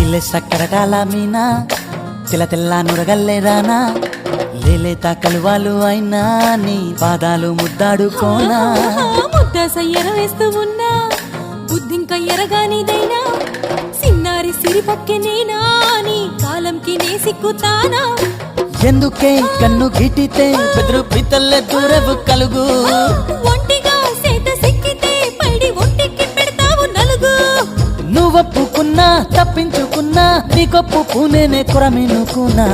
సక్కరటాల మీనా తెల్ల తెల్ల నురగల్లే రానా లేలేత కలువాలు అయినా నీ పాదాలు ముద్దాడుకోనా ముద్ద సయ్యర వేస్తూ ఉన్నా బుద్ధింక ఎరగానిదైనా సిన్నారి సిరిపక్కె నేనా నీ కాలంకి నే సిక్కుతానా ఎందుకే కన్ను గిటితే బెదురు పితల్లే దూరవు కలుగు ఒంటిగా సేత సిక్కితే పైడి ఒంటికి పెడతావు నలుగు నువ్వొప్పుకున్నా తప్పించుకున్నా నీకొప్పు పూనేనే కొరమినుకున్నా